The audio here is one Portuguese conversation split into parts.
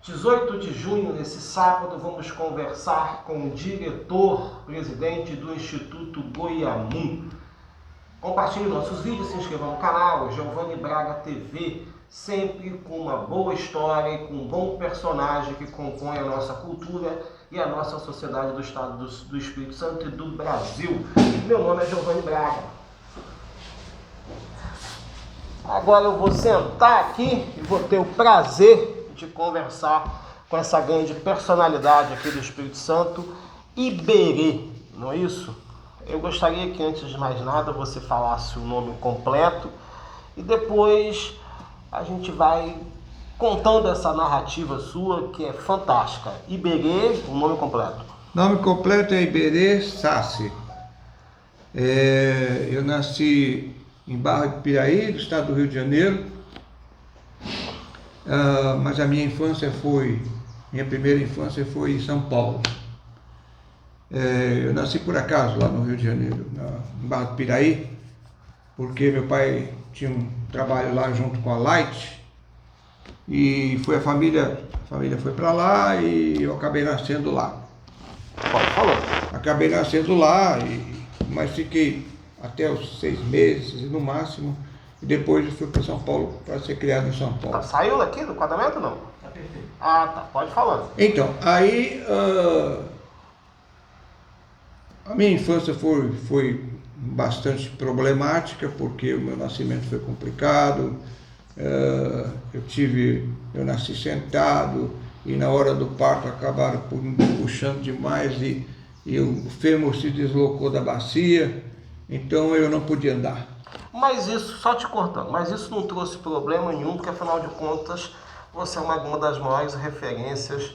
18 de junho, nesse sábado, vamos conversar com o diretor-presidente do Instituto Goiamum. Compartilhe nossos vídeos, se inscreva no canal, Giovanni Braga TV, sempre com uma boa história e com um bom personagem que compõe a nossa cultura e a nossa sociedade do Estado do Espírito Santo e do Brasil. Meu nome é Giovanni Braga. Agora eu vou sentar aqui e vou ter o prazer de conversar com essa grande personalidade aqui do Espírito Santo, Iberê, não é isso? Eu gostaria que, antes de mais nada, você falasse o nome completo e depois a gente vai contando essa narrativa sua, que é fantástica. Iberê, o nome completo. Nome completo é Iberê Sassi. Eu nasci em Barra de Piraí, do estado do Rio de Janeiro. Mas a minha primeira infância foi em São Paulo. Eu nasci por acaso lá no Rio de Janeiro, em Barra do Piraí, porque meu pai tinha um trabalho lá junto com a Light, e a família foi para lá e eu acabei nascendo lá. Pode falar. Acabei nascendo lá, mas fiquei até os 6 meses no máximo, e depois eu fui para São Paulo para ser criado em São Paulo. Saiu daqui do quadramento ou não? Tá perfeito. Ah, tá. Pode falar. Então, aí a minha infância foi bastante problemática, porque o meu nascimento foi complicado. Eu nasci sentado e na hora do parto acabaram me puxando demais e o fêmur se deslocou da bacia, então eu não podia andar. Mas isso, só te cortando, mas isso não trouxe problema nenhum, porque afinal de contas você é uma das maiores referências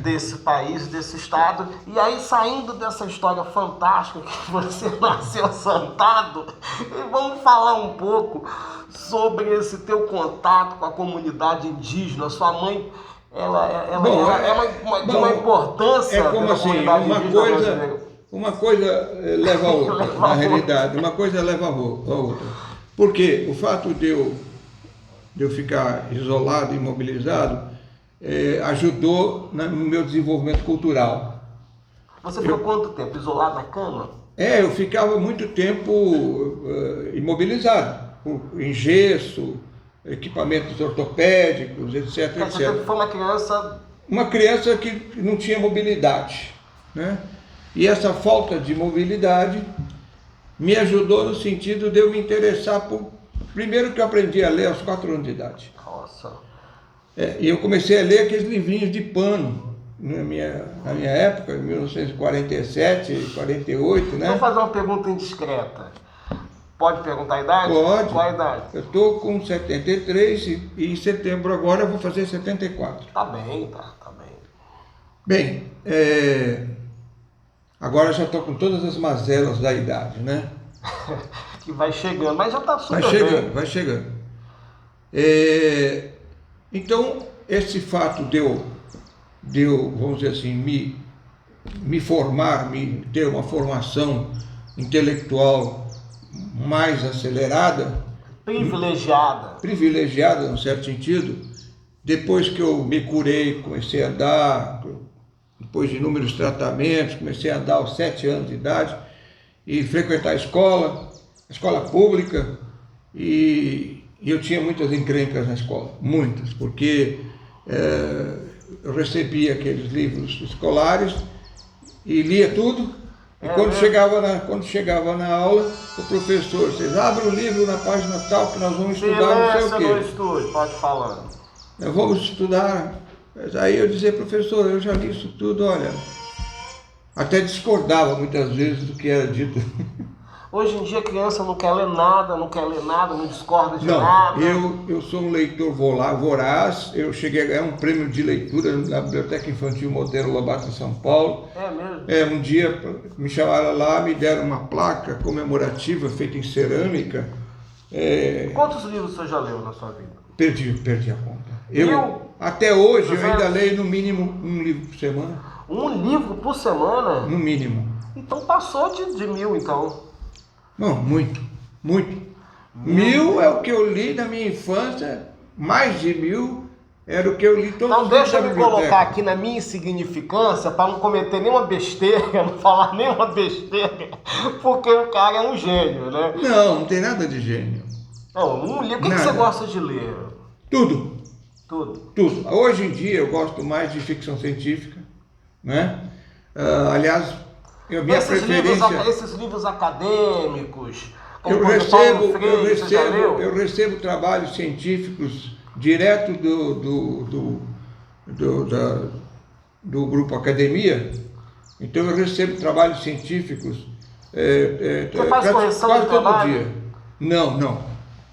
desse país, desse estado. E aí, saindo dessa história fantástica que você nasceu sentado, vamos falar um pouco sobre esse teu contato com a comunidade indígena. Sua mãe, ela é de uma importância. É como assim, uma coisa leva a outra, na realidade, uma coisa leva a outra. Porque o fato de eu ficar isolado, imobilizado, ajudou no meu desenvolvimento cultural. Você ficou quanto tempo isolado na cama? Eu ficava muito tempo imobilizado, em gesso, equipamentos ortopédicos, etc. Você foi uma criança... Uma criança que não tinha mobilidade, né? E essa falta de mobilidade me ajudou no sentido de eu me interessar por... Primeiro que eu aprendi a ler aos 4 anos de idade. Nossa! E eu comecei a ler aqueles livrinhos de pano, na minha época, em 1947, 48, né? Vou fazer uma pergunta indiscreta. Pode perguntar a idade? Pode. Qual a idade? Eu estou com 73 e em setembro agora eu vou fazer 74. Tá bem, tá bem. Bem, agora eu já estou com todas as mazelas da idade, né? Que vai chegando, mas já está super bem. Vai chegando. Então, esse fato de eu, vamos dizer assim, me formar, ter uma formação intelectual mais acelerada, privilegiada, num certo sentido, depois que eu me curei, comecei a andar, depois de inúmeros tratamentos, comecei a andar aos 7 anos de idade e frequentar a escola pública, e eu tinha muitas encrencas na escola, muitas, porque eu recebia aqueles livros escolares e lia tudo, e quando chegava na aula, o professor, vocês abrem o livro na página tal que nós vamos estudar não sei o quê. Não estude, pode falar. Nós vamos estudar. Mas aí eu dizia, professor, eu já li isso tudo, olha. Até discordava muitas vezes do que era dito. Hoje em dia a criança não quer ler nada, não discorda de nada. Eu sou um leitor voraz. Eu cheguei a ganhar um prêmio de leitura na Biblioteca Infantil Monteiro Lobato em São Paulo. É mesmo? Um dia me chamaram lá, me deram uma placa comemorativa feita em cerâmica. Quantos livros você já leu na sua vida? Perdi a conta. Até hoje eu ainda leio no mínimo um livro por semana. Um livro por semana? No mínimo. Então passou de 1000, então. Não, muito. 1000 é o que eu li na minha infância, mais de 1000 Era o que eu li todos Então os dias deixa da eu me biblioteca. colocar aqui na minha insignificância para não cometer nenhuma besteira, não falar nenhuma besteira, porque o cara é um gênio, né? Não, não tem nada de gênio. Não, um livro, o que Nada. você gosta de ler? Tudo. Tudo. Tudo. Hoje em dia eu gosto mais de ficção científica, né? Aliás, minha preferência... Esses livros acadêmicos, como Eu por exemplo, Paulo recebo, Freire, você já leu? eu recebo trabalhos científicos direto do grupo academia. Então eu recebo trabalhos científicos Você faz correção quase de todo trabalho? dia.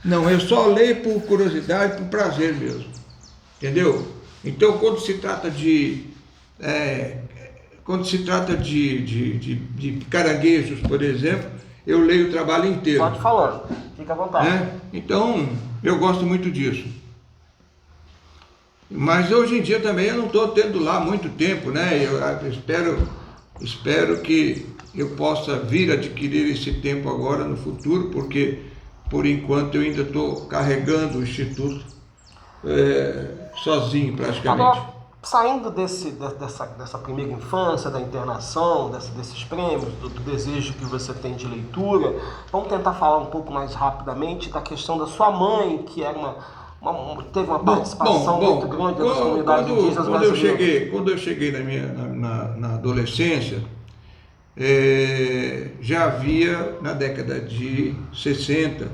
Não, eu só leio por curiosidade, por prazer mesmo. Entendeu? Então quando se trata de caranguejos, por exemplo, eu leio o trabalho inteiro. Pode falar, fica à vontade. Né? Então, eu gosto muito disso. Mas hoje em dia também eu não estou tendo lá muito tempo, né? Eu espero que eu possa vir adquirir esse tempo agora no futuro, porque por enquanto eu ainda estou carregando o Instituto sozinho praticamente. Agora, saindo dessa primeira infância, da internação, desses prêmios, do desejo que você tem de leitura, vamos tentar falar um pouco mais rapidamente da questão da sua mãe, que era teve uma participação muito grande das comunidades indígenas brasileiras. Quando eu cheguei na adolescência, já havia na década de 60,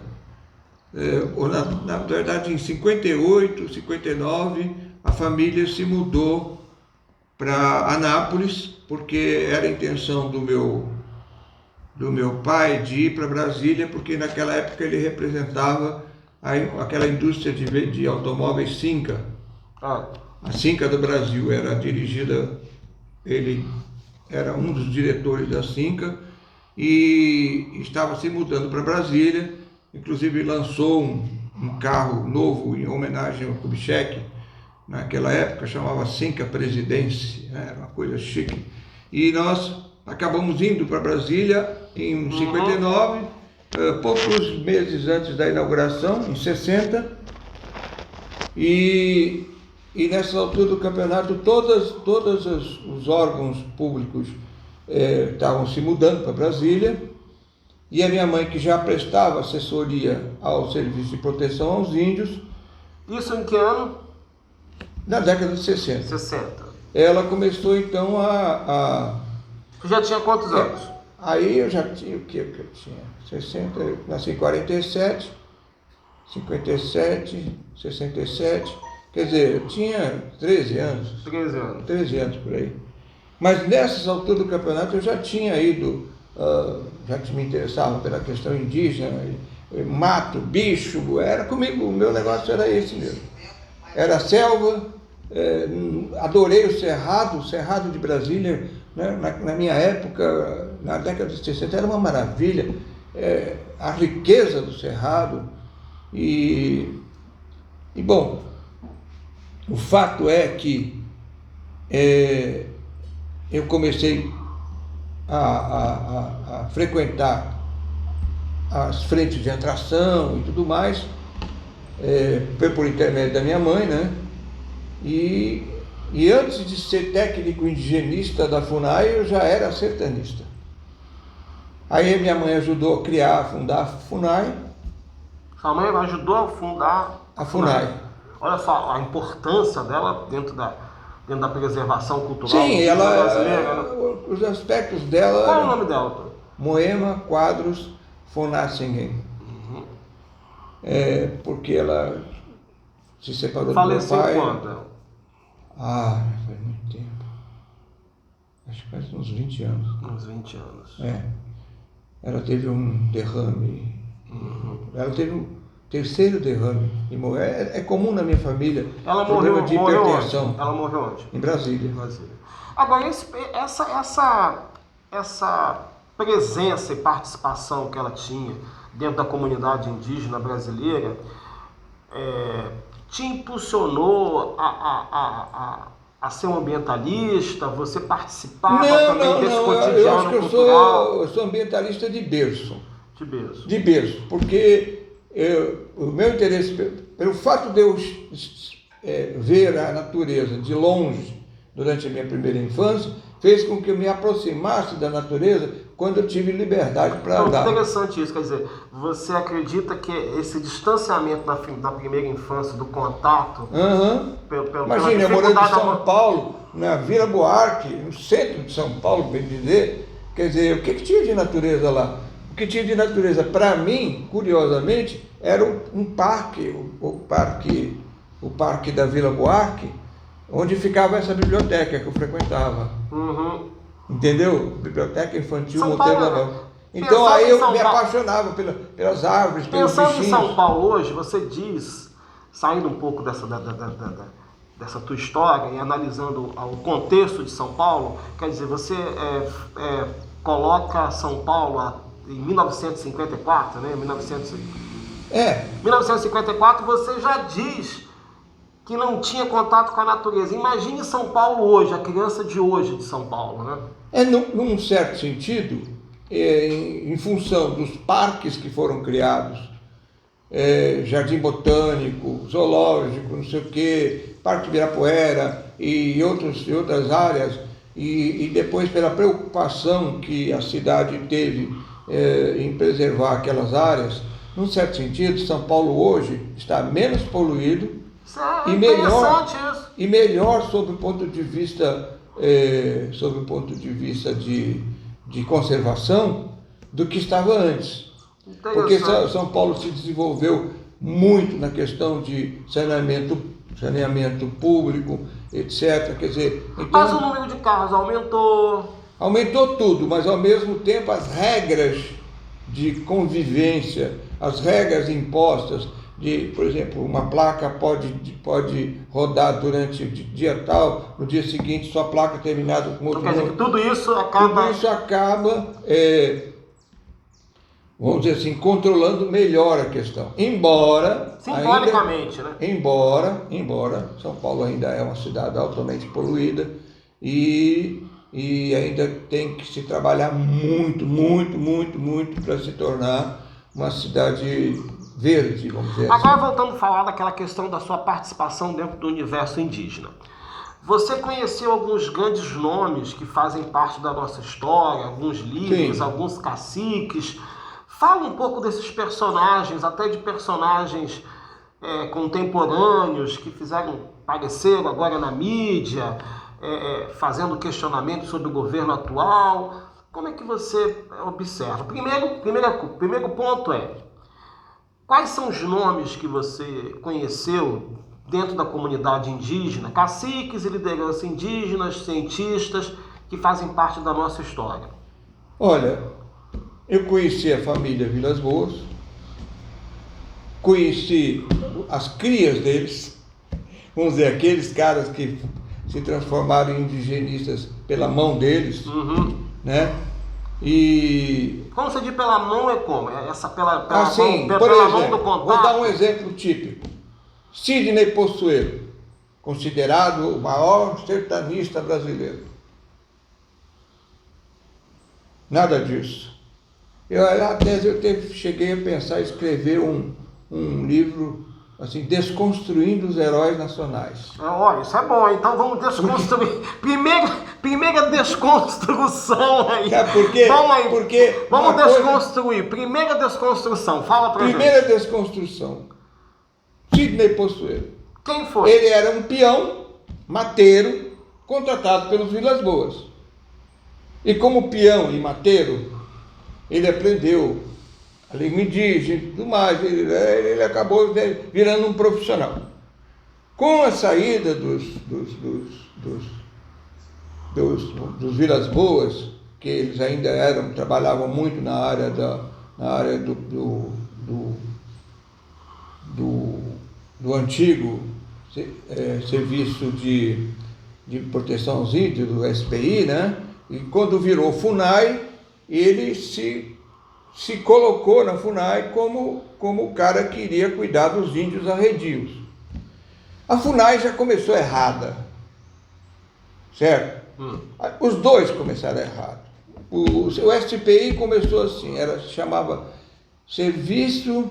ou na verdade em 58, 59, a família se mudou para Anápolis, porque era a intenção do meu pai de ir para Brasília, porque naquela época ele representava aquela indústria de automóveis Cinca. A Cinca do Brasil era dirigida, ele era um dos diretores da Cinca e estava se mudando para Brasília, inclusive lançou um carro novo em homenagem ao Kubitschek, naquela época chamava Cinca Presidência, era uma coisa chique. E nós acabamos indo para Brasília em 59, poucos meses antes da inauguração, em 60, e nessa altura do campeonato todos os órgãos públicos estavam se mudando para Brasília, e a minha mãe, que já prestava assessoria ao Serviço de Proteção aos Índios. Isso em que ano? Na década de 60. 60. Ela começou então Você já tinha quantos anos? Aí eu já tinha, o que eu tinha? 60, eu nasci em 47, 57, 67, quer dizer, eu tinha 13 anos. 13 anos. 13 anos por aí. Mas nessas alturas do campeonato eu já tinha ido, já me interessava pela questão indígena, mato, bicho, era comigo, o meu negócio era esse mesmo. Era selva, adorei o Cerrado de Brasília, né? Na minha época, na década de 60, era uma maravilha, a riqueza do Cerrado. E bom, o fato é que eu comecei a frequentar as frentes de atração e tudo mais, por intermédio da minha mãe, né? E antes de ser técnico indigenista da FUNAI, eu já era sertanista. Aí minha mãe ajudou a fundar a FUNAI. Sua mãe ajudou a fundar a FUNAI. Olha só a importância dela dentro da preservação cultural. Sim, brasileira. Os aspectos dela... Qual é o nome dela, doutor? Moema Quadros Fonassingen. Porque ela se separou do meu pai. Faleceu quando? Faz muito tempo. Acho que faz uns 20 anos. Uns 20 anos. Ela teve um derrame. Ela teve um terceiro derrame. É comum na minha família. Ela problema de hipertensão. Onde? Ela morreu onde? Em Brasília. Agora, essa presença e participação que ela tinha dentro da comunidade indígena brasileira te impulsionou a ser um ambientalista, você participava também desse cotidiano cultural? Eu sou ambientalista de berço. De berço. Porque o meu interesse, pelo fato de eu ver a natureza de longe durante a minha primeira infância fez com que eu me aproximasse da natureza quando eu tive liberdade para andar. Interessante isso, quer dizer, você acredita que esse distanciamento da primeira infância, do contato... Imagina, eu morando em São Paulo, na Vila Buarque, no centro de São Paulo, bem dizer, quer dizer, o que tinha de natureza lá? O que tinha de natureza, para mim, curiosamente, era um parque, o parque da Vila Buarque, onde ficava essa biblioteca que eu frequentava. Entendeu? Biblioteca Infantil Monteiro Lobato. Então aí eu me apaixonava pelas árvores, pelos bichinhos. Pensando em São Paulo hoje, você diz, saindo um pouco dessa tua história e analisando o contexto de São Paulo, quer dizer, você coloca São Paulo em 1954, né? 1954 você já diz que não tinha contato com a natureza. Imagine São Paulo hoje, a criança de hoje de São Paulo, né? Num certo sentido, em função dos parques que foram criados, Jardim Botânico, Zoológico, não sei o quê, Parque Ibirapuera e outras áreas, e depois pela preocupação que a cidade teve em preservar aquelas áreas, num certo sentido, São Paulo hoje está menos poluído e melhor sob o ponto de vista de conservação do que estava antes. Porque São Paulo se desenvolveu muito na questão de saneamento público, etc. Quer dizer, então, mas o número de carros aumentou. Aumentou tudo, mas ao mesmo tempo as regras de convivência, as regras impostas de, por exemplo, uma placa pode rodar durante o dia tal, no dia seguinte sua placa é terminada com outro número. Tudo isso acaba, vamos dizer assim, controlando melhor a questão. Simbolicamente, né? Embora São Paulo ainda é uma cidade altamente poluída e ainda tem que se trabalhar muito para se tornar uma cidade verde, vamos dizer assim. Agora voltando a falar daquela questão da sua participação dentro do universo indígena. Você conheceu alguns grandes nomes que fazem parte da nossa história, alguns líderes, Sim. Alguns caciques. Fala um pouco desses personagens, até de personagens contemporâneos que apareceram agora na mídia, fazendo questionamento sobre o governo atual. Como é que você observa? Primeiro ponto quais são os nomes que você conheceu dentro da comunidade indígena, caciques e lideranças indígenas, cientistas, que fazem parte da nossa história? Olha, eu conheci a família Vilas Boas, conheci as crias deles, vamos dizer, aqueles caras que se transformaram em indigenistas pela mão deles, né? E... Como você diz pela mão como? Pela mão do contato? Vou dar um exemplo típico. Sidney Possuelo, considerado o maior sertanista brasileiro. Nada disso. Eu cheguei a pensar em escrever um livro assim, desconstruindo os heróis nacionais. Olha, isso é bom, então vamos desconstruir. Primeira desconstrução aí. Por quê? Vamos desconstruir. Primeira desconstrução, fala pra gente. Primeira desconstrução. Sidney Possuelo. Quem foi? Ele era um peão, mateiro, contratado pelos Vilas Boas. E como peão e mateiro, ele aprendeu a língua indígena e tudo mais, ele acabou virando um profissional. Com a saída dos Vilas Boas, que eles ainda trabalhavam muito na área do antigo Serviço de Proteção aos Índios, do SPI, né? E quando virou FUNAI, ele se colocou na FUNAI como o cara que iria cuidar dos índios arredios. A FUNAI já começou errada, certo? Os dois começaram errado. O SPI começou assim, chamava Serviço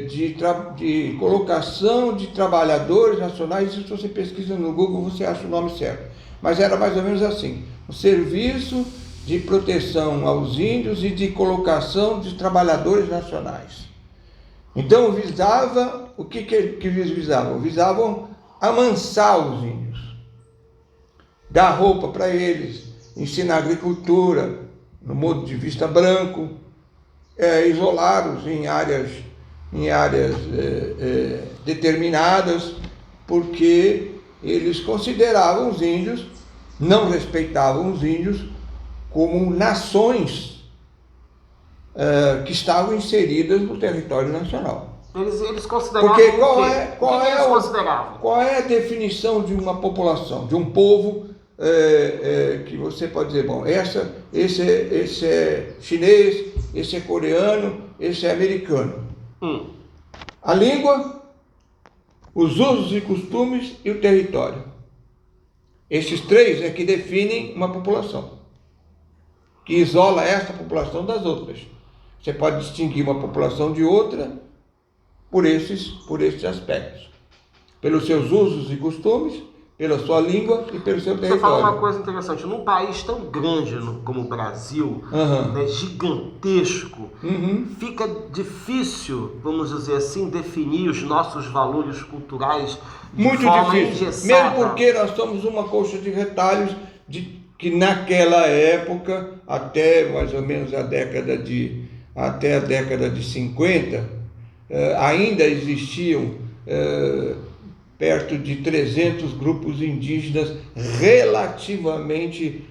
de colocação de trabalhadores nacionais. Se você pesquisa no Google, você acha o nome certo. Mas era mais ou menos assim: o serviço de proteção aos índios e de colocação de trabalhadores nacionais. Então visava, o que eles visavam? Visavam amansar os índios, dar roupa para eles, ensinar agricultura, no modo de vista branco, isolá-los em áreas determinadas, porque eles consideravam os índios, não respeitavam os índios como nações que estavam inseridas no território nacional. Eles consideravam. Porque qual é a definição de uma população, de um povo, que você pode dizer, bom, esse é chinês, esse é coreano, esse é americano. A língua, os usos e costumes e o território. Esses três é que definem uma população, que isola esta população das outras. Você pode distinguir uma população de outra por esses aspectos, pelos seus usos e costumes, pela sua língua e pelo seu território. Você fala uma coisa interessante: num país tão grande como o Brasil, gigantesco, fica difícil, vamos dizer assim, definir os nossos valores culturais de muito forma difícil, engessada. mesmo porque nós somos uma colcha de retalhos que naquela época, até mais ou menos a década de 50, ainda existiam perto de 300 grupos indígenas relativamente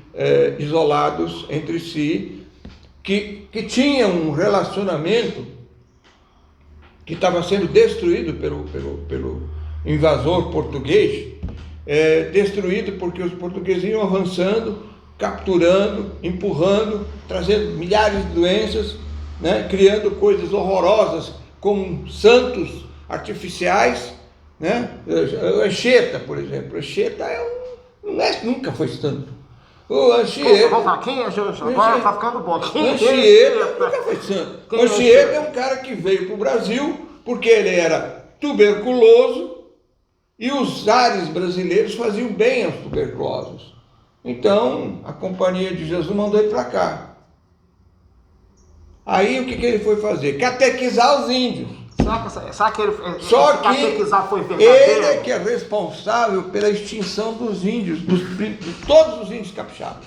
isolados entre si, que tinham um relacionamento que estava sendo destruído pelo invasor português, destruído porque os portugueses iam avançando, capturando, empurrando, trazendo milhares de doenças, né, criando coisas horrorosas como santos artificiais, né? Anchieta, por exemplo. Anchieta nunca foi santo. O Anchieta. Vamos falar, quem é Anchieta? Agora tá ficando bom. Anchieta nunca foi santo. Anchieta é um cara que veio para o Brasil porque ele era tuberculoso e os ares brasileiros faziam bem aos tuberculosos. Então a Companhia de Jesus mandou ele para cá. Aí o que ele foi fazer? Catequizar os índios. Será que Só que catequizar foi verdadeiro? ele é que é responsável pela extinção dos índios, de todos os índios capixabas.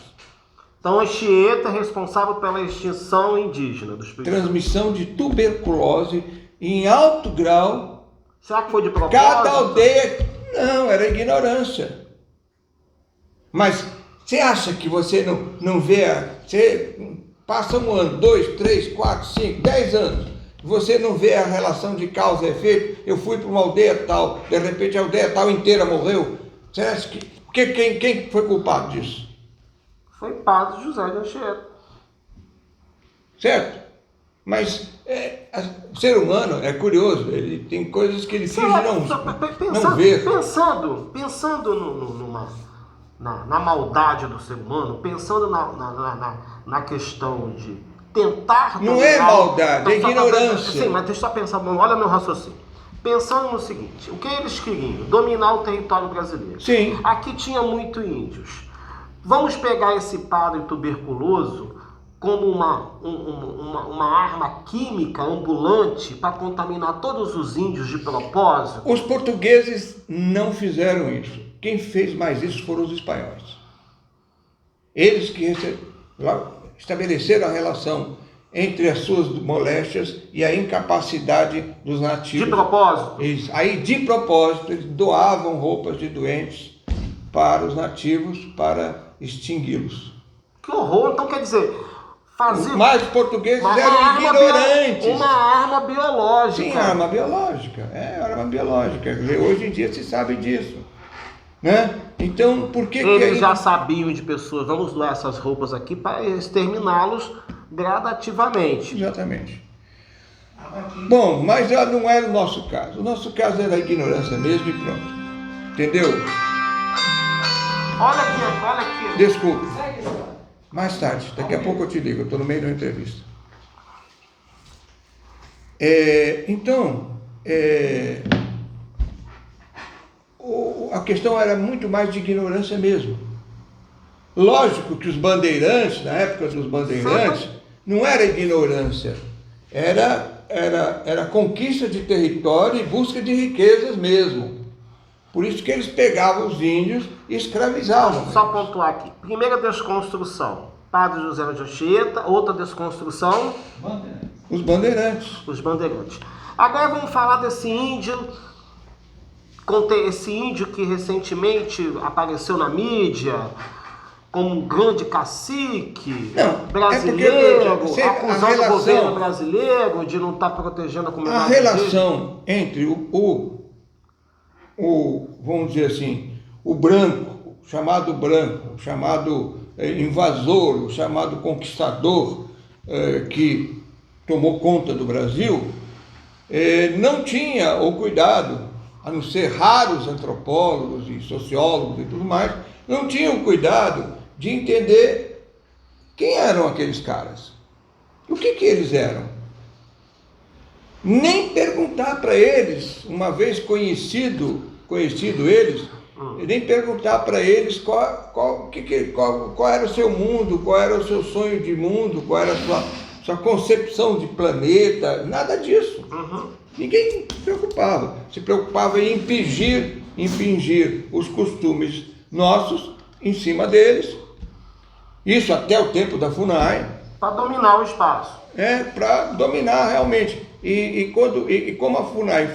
Então Anchieta é responsável pela extinção indígena dos povos. Transmissão de tuberculose em alto grau. Será que foi de propósito? Cada aldeia... Não, era ignorância. Mas você acha que você não vê... Você passa 1 ano, 2, 3, 4, 5, 10 anos, você não vê a relação de causa e efeito. Eu fui para uma aldeia tal, de repente a aldeia tal inteira morreu. Você acha quem foi culpado disso? Foi Padre José de Anchieta. Certo? Mas o ser humano é curioso, ele tem coisas que ele finge não ver. Pensando na maldade do ser humano, pensando na questão de tentar... Não é maldade, é ignorância. Sim, mas deixa eu pensar, olha meu raciocínio. Pensando no seguinte: o que eles queriam? Dominar o território brasileiro. Sim. Aqui tinha muito índios. Vamos pegar esse padre tuberculoso como uma arma química ambulante para contaminar todos os índios de propósito? Os portugueses não fizeram isso. Quem fez mais isso foram os espanhóis. Eles que estabeleceram a relação entre as suas moléstias e a incapacidade dos nativos. De propósito? Isso. Aí, de propósito, eles doavam roupas de doentes para os nativos para extingui-los. Que horror! Então quer dizer... Mas os portugueses eram ignorantes. Uma arma biológica. Sim, arma biológica. Arma biológica. Hoje em dia se sabe disso. Né? Então, por que eles já sabiam de pessoas? Vamos doar essas roupas aqui para exterminá-los gradativamente. Exatamente. Bom, mas não era o nosso caso. O nosso caso era a ignorância mesmo e pronto. Entendeu? Olha aqui. Desculpe. Mais tarde, daqui a pouco eu te ligo, eu estou no meio da entrevista. Então, a questão era muito mais de ignorância mesmo. Lógico que os bandeirantes, na época dos bandeirantes, não era ignorância, era conquista de território e busca de riquezas mesmo. Por isso que eles pegavam os índios e escravizavam. Só pontuar aqui. Primeira desconstrução, Padre José de Anchieta. Outra desconstrução, Os bandeirantes. Os bandeirantes. Agora vamos falar desse índio, esse índio que recentemente apareceu na mídia como um grande cacique brasileiro, acusando o governo brasileiro de não estar protegendo a comunidade. A relação entre vamos dizer assim, o branco, chamado invasor, o chamado conquistador, que tomou conta do Brasil, não tinha o cuidado, a não ser raros antropólogos e sociólogos e tudo mais, não tinham o cuidado de entender quem eram aqueles caras, o que eles eram. Nem perguntar para eles, uma vez conhecido eles, nem perguntar para eles qual era o seu mundo, qual era o seu sonho de mundo, qual era a sua concepção de planeta, nada disso. Ninguém se preocupava em impingir os costumes nossos em cima deles, isso até o tempo da FUNAI. Para dominar o espaço. Para dominar realmente. E como a FUNAI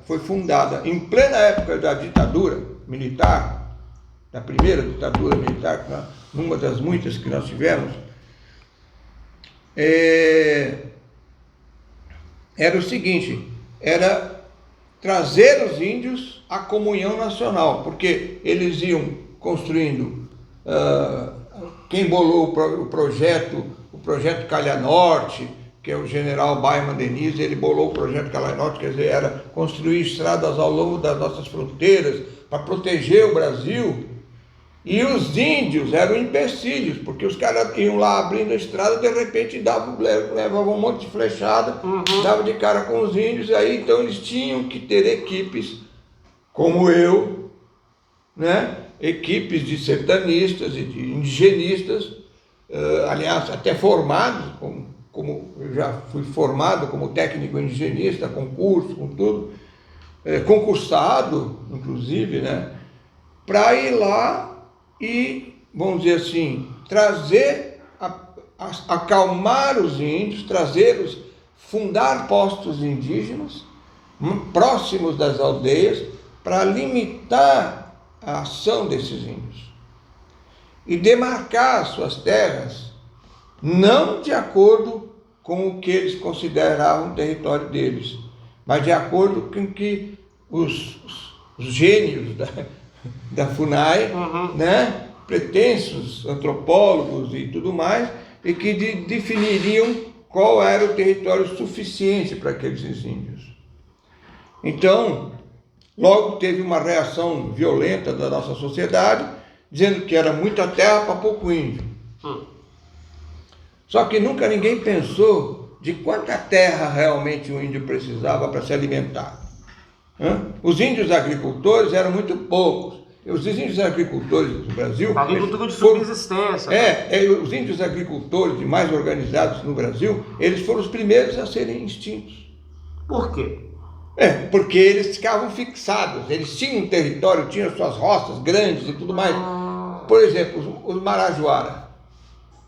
foi fundada em plena época da ditadura militar, da primeira ditadura militar, numa das muitas que nós tivemos, era o seguinte, era trazer os índios à comunhão nacional, porque eles iam construindo, quem bolou o projeto Calha Norte, que é o general Baiman Deniz, ele bolou o projeto Calha Norte, quer dizer, era construir estradas ao longo das nossas fronteiras para proteger o Brasil. E os índios eram empecilhos, porque os caras iam lá abrindo a estrada, de repente levavam um monte de flechada, davam de cara com os índios, e aí então eles tinham que ter equipes, como eu, né? Equipes de sertanistas e de indigenistas, aliás, até formados, como eu já fui formado como técnico indigenista, com curso, com tudo, concursado, inclusive, né? Para ir lá e, vamos dizer assim, acalmar os índios, fundar postos indígenas próximos das aldeias para limitar a ação desses índios e demarcar as suas terras, não de acordo com o que eles consideravam o território deles, mas de acordo com que os gênios da FUNAI, né, pretensos antropólogos e tudo mais, e que definiriam qual era o território suficiente para aqueles índios. Então, logo teve uma reação violenta da nossa sociedade, dizendo que era muita terra para pouco índio. Só que nunca ninguém pensou de quanta terra realmente o índio precisava para se alimentar. Os índios agricultores eram muito poucos. Os índios agricultores do Brasil... Agricultura de subsistência. Os índios agricultores mais organizados no Brasil, eles foram os primeiros a serem extintos. Por quê? Porque eles ficavam fixados, eles tinham um território, tinham suas roças grandes e tudo mais. Por exemplo, os Marajoara.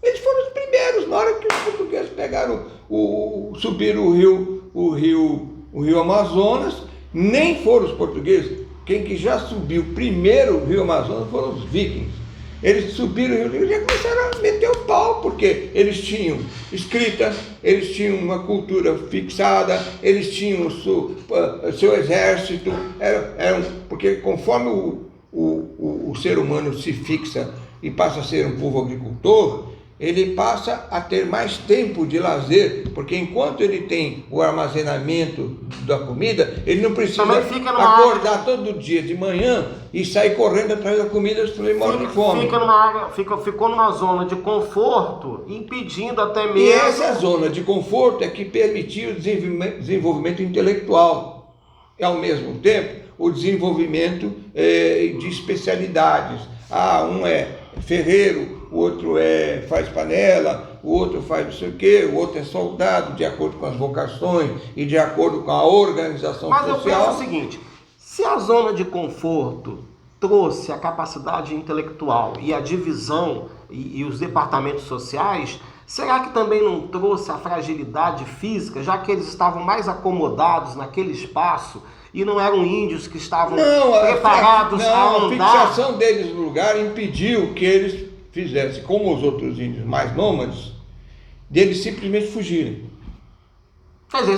Eles foram os primeiros, na hora que os portugueses pegaram, subiram o rio Amazonas, nem foram os portugueses. Quem que já subiu primeiro o rio Amazonas foram os vikings. Eles subiram o rio e já começaram a meter o pau, porque eles tinham escrita, eles tinham uma cultura fixada, eles tinham o seu exército, porque conforme o ser humano se fixa e passa a ser um povo agricultor, ele passa a ter mais tempo de lazer, porque enquanto ele tem o armazenamento da comida, ele não precisa acordar todo dia de manhã e sair correndo atrás da comida, senão ele morre de fome. Ficou numa zona de conforto, impedindo até mesmo... E essa zona de conforto é que permitiu o desenvolvimento intelectual e, ao mesmo tempo, o desenvolvimento de especialidades. Um é ferreiro, o outro faz panela, o outro faz não sei o quê, o outro é soldado, de acordo com as vocações e de acordo com a organização social. Mas eu penso o seguinte, se a zona de conforto trouxe a capacidade intelectual e a divisão e os departamentos sociais, será que também não trouxe a fragilidade física, já que eles estavam mais acomodados naquele espaço e não eram índios que estavam preparados a andar? A fixação deles no lugar impediu que eles fizessem, como os outros índios mais nômades, deles simplesmente fugirem. Quer dizer,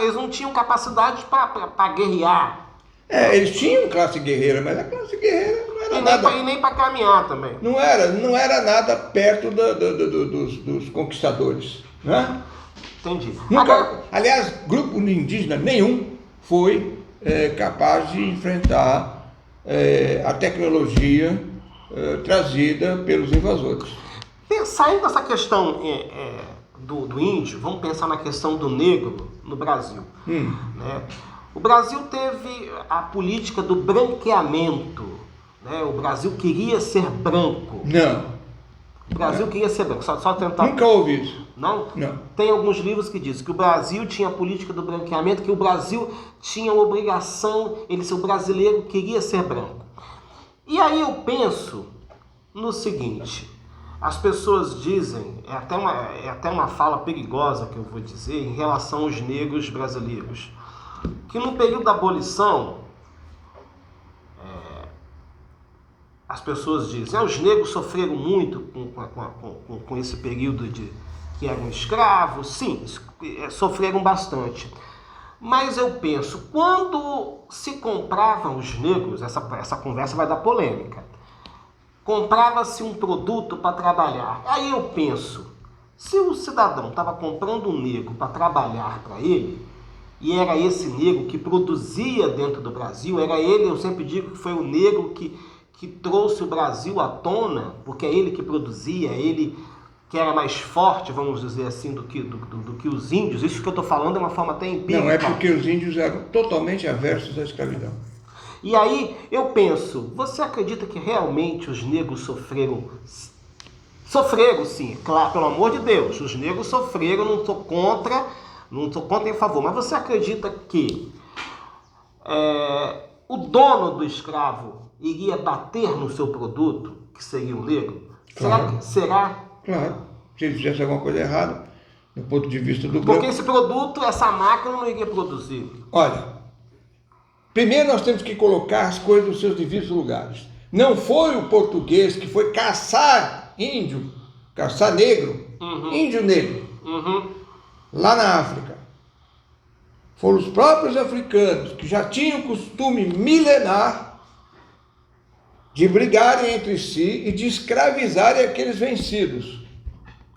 eles não tinham capacidade para guerrear. Eles tinham classe guerreira, mas a classe guerreira não era nada. E nem para caminhar também. Não era nada perto dos conquistadores. Né? Entendi. Aliás, grupo indígena nenhum foi capaz de enfrentar a tecnologia trazida pelos invasores. Saindo dessa questão do índio, vamos pensar na questão do negro no Brasil. Né? O Brasil teve a política do branqueamento. Né? O Brasil queria ser branco. Não. O Brasil queria ser branco. Só tentar... Nunca ouvi isso. Não? Não. Tem alguns livros que dizem que o Brasil tinha a política do branqueamento, que o Brasil tinha a obrigação, o brasileiro queria ser branco. E aí eu penso no seguinte, as pessoas dizem, é até uma fala perigosa que eu vou dizer em relação aos negros brasileiros, que no período da abolição, as pessoas dizem, os negros sofreram muito com esse período que eram escravos. Sim, sofreram bastante. Mas eu penso, quando se compravam os negros, essa conversa vai dar polêmica, comprava-se um produto para trabalhar. Aí eu penso, se o cidadão estava comprando um negro para trabalhar para ele, e era esse negro que produzia dentro do Brasil, era ele, eu sempre digo que foi o negro que trouxe o Brasil à tona, porque é ele que produzia, ele que era mais forte, vamos dizer assim, do que os índios. Isso que eu estou falando é uma forma até empírica. Não, é porque os índios eram totalmente aversos à escravidão. E aí eu penso, você acredita que realmente os negros sofreram? Sofreram, sim, claro, pelo amor de Deus, os negros sofreram, não sou contra em favor, mas você acredita que o dono do escravo iria bater no seu produto, que seria o negro? Claro. Será? Claro, se ele fizesse alguma coisa errada, do ponto de vista do branco. Porque esse produto, essa máquina não iria produzir. Olha, primeiro nós temos que colocar as coisas nos seus devidos lugares. Não foi o português que foi caçar índio, caçar negro, índio negro, lá na África. Foram os próprios africanos que já tinham costume milenar de brigarem entre si e de escravizarem aqueles vencidos.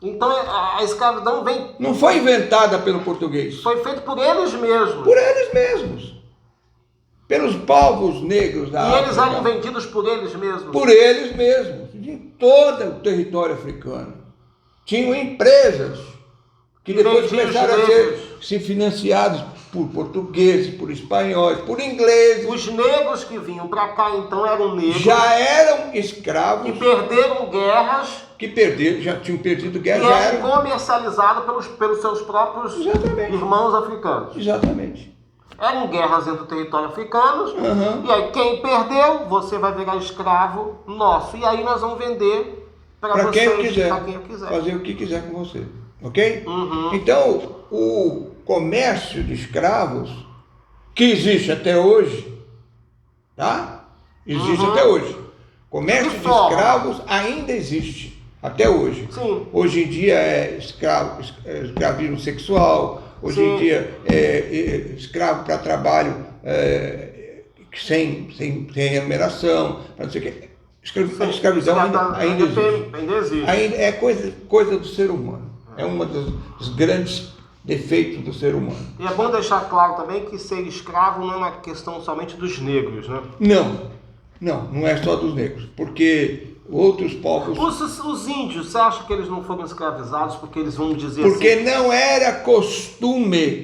Então a escravidão vem... Não foi inventada pelo português. Foi feito por eles mesmos. Por eles mesmos. Pelos povos negros da África. E eles eram vendidos por eles mesmos. Por eles mesmos. Em todo o território africano. Tinham empresas que depois começaram a ser financiados por portugueses, por espanhóis, por ingleses. Os negros que vinham para cá, então, eram negros. Já eram escravos. Que perderam guerras. Já tinham perdido guerras. E eram comercializados pelos seus próprios irmãos africanos. Exatamente. Eram guerras dentro do território africano. E aí, quem perdeu, você vai virar escravo nosso. E aí nós vamos vender para quem quiser. Fazer o que quiser com você. Ok? Então, o comércio de escravos, que existe até hoje, tá? Existe até hoje. Comércio de escravos ainda existe, até hoje. Sim. Hoje em dia é escravismo sexual, hoje em dia é escravo para trabalho sem remuneração, não sei o quê. A escravidão ainda existe. Ainda existe. Ainda é coisa do ser humano. É um dos grandes defeitos do ser humano. E é bom deixar claro também que ser escravo não é uma questão somente dos negros, né? Não é só dos negros, porque outros povos... Os índios, você acha que eles não foram escravizados porque eles vão dizer Porque assim... não era costume